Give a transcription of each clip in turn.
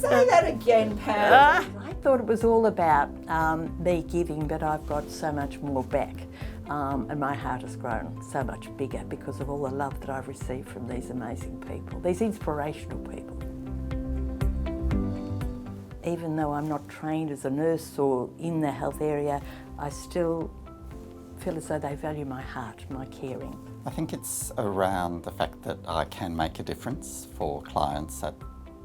Say that again, Pam. I thought it was all about me giving, but I've got so much more back. And my heart has grown so much bigger because of all the love that I've received from these amazing people, these inspirational people. Even though I'm not trained as a nurse or in the health area, I still feel as though they value my heart, my caring. I think it's around the fact that I can make a difference for clients at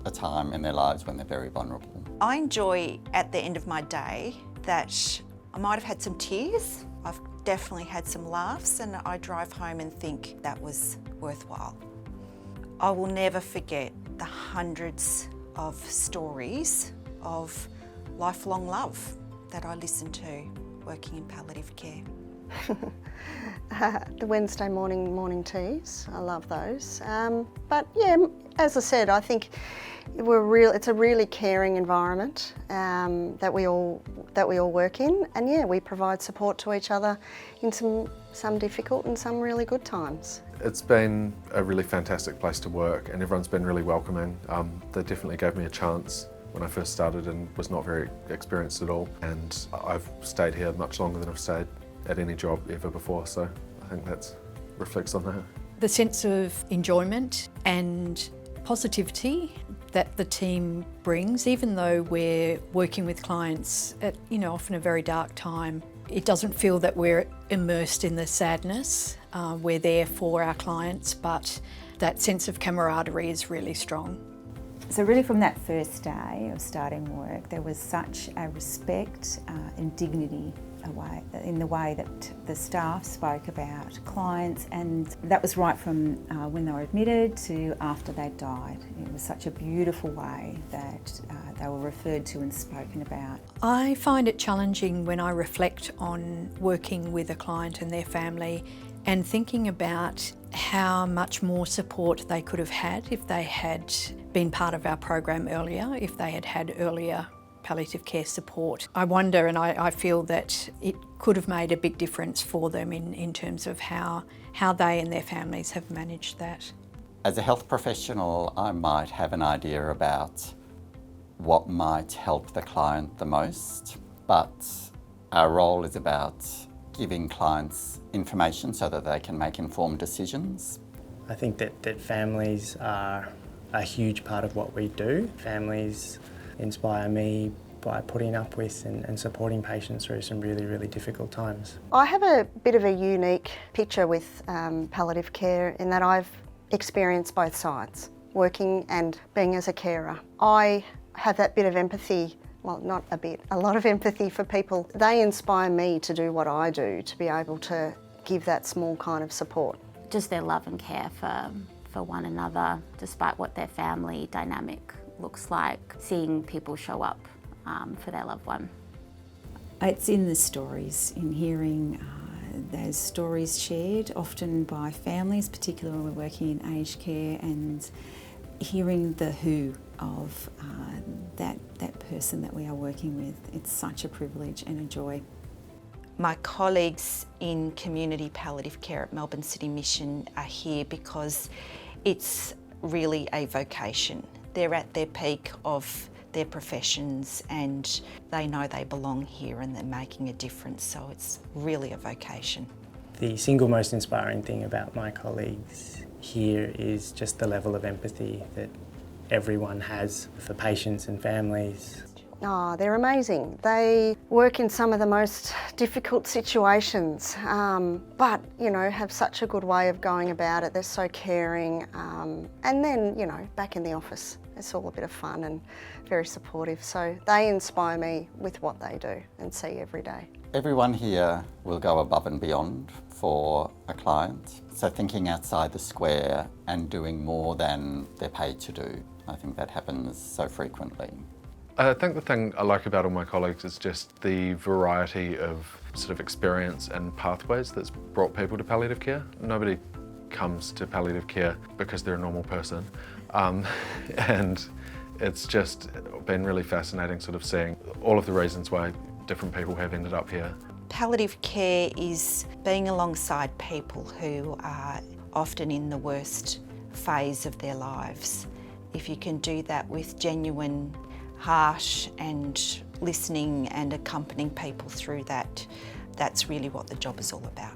a time in their lives when they're very vulnerable. I enjoy at the end of my day that I might have had some tears, I've definitely had some laughs, and I drive home and think that was worthwhile. I will never forget the hundreds of stories of lifelong love that I listen to working in palliative care. The Wednesday morning teas, I love those. But yeah, as I said, I think it's a really caring environment that we all work in, and yeah, we provide support to each other in some difficult and some really good times. It's been a really fantastic place to work, and everyone's been really welcoming. They definitely gave me a chance when I first started and was not very experienced at all, and I've stayed here much longer than I've stayed at any job ever before, so I think that reflects on that. The sense of enjoyment and positivity that the team brings, even though we're working with clients at, often a very dark time, it doesn't feel that we're immersed in the sadness. We're there for our clients, but that sense of camaraderie is really strong. So really from that first day of starting work, there was such a respect and dignity in the way that the staff spoke about clients, and that was right from when they were admitted to after they died. It was such a beautiful way that they were referred to and spoken about. I find it challenging when I reflect on working with a client and their family and thinking about how much more support they could have had if they had been part of our program earlier, if they had had earlier palliative care support. I wonder, and I feel that it could have made a big difference for them in terms of how they and their families have managed that. As a health professional, I might have an idea about what might help the client the most, but our role is about giving clients information so that they can make informed decisions. I think that families are a huge part of what we do. Families inspire me by putting up with and supporting patients through some really, really difficult times. I have a bit of a unique picture with palliative care in that I've experienced both sides, working and being as a carer. I have that bit of empathy, well, not a bit, a lot of empathy for people. They inspire me to do what I do, to be able to give that small kind of support. Just their love and care for one another, despite what their family dynamic looks like, seeing people show up for their loved one. It's in the stories, in hearing those stories shared, often by families, particularly when we're working in aged care, and hearing the who of that person that we are working with. It's such a privilege and a joy. My colleagues in community palliative care at Melbourne City Mission are here because it's really a vocation. They're at their peak of their professions and they know they belong here and they're making a difference, so it's really a vocation. The single most inspiring thing about my colleagues here is just the level of empathy that everyone has for patients and families. Oh, they're amazing. They work in some of the most difficult situations, but, have such a good way of going about it. They're so caring. And then, back in the office, it's all a bit of fun and very supportive. So they inspire me with what they do and see every day. Everyone here will go above and beyond for a client. So thinking outside the square and doing more than they're paid to do. I think that happens so frequently. I think the thing I like about all my colleagues is just the variety of sort of experience and pathways that's brought people to palliative care. Nobody comes to palliative care because they're a normal person. And it's just been really fascinating sort of seeing all of the reasons why different people have ended up here. Palliative care is being alongside people who are often in the worst phase of their lives. If you can do that with genuine heart and listening and accompanying people through that, that's really what the job is all about.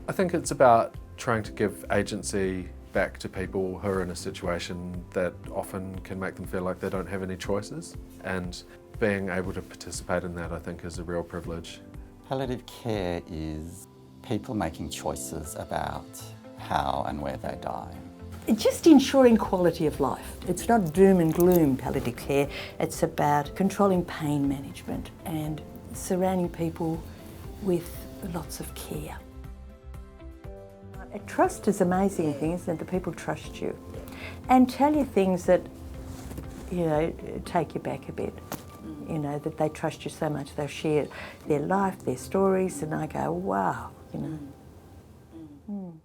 I think it's about trying to give agency back to people who are in a situation that often can make them feel like they don't have any choices, and being able to participate in that, I think, is a real privilege. Palliative care is people making choices about how and where they die. It's just ensuring quality of life. It's not doom and gloom palliative care. It's about controlling pain management and surrounding people with lots of care. Trust is an amazing thing, isn't it? That people trust you and tell you things that, you know, take you back a bit. You know, that they trust you so much, they'll share their life, their stories, and I go, wow, you know.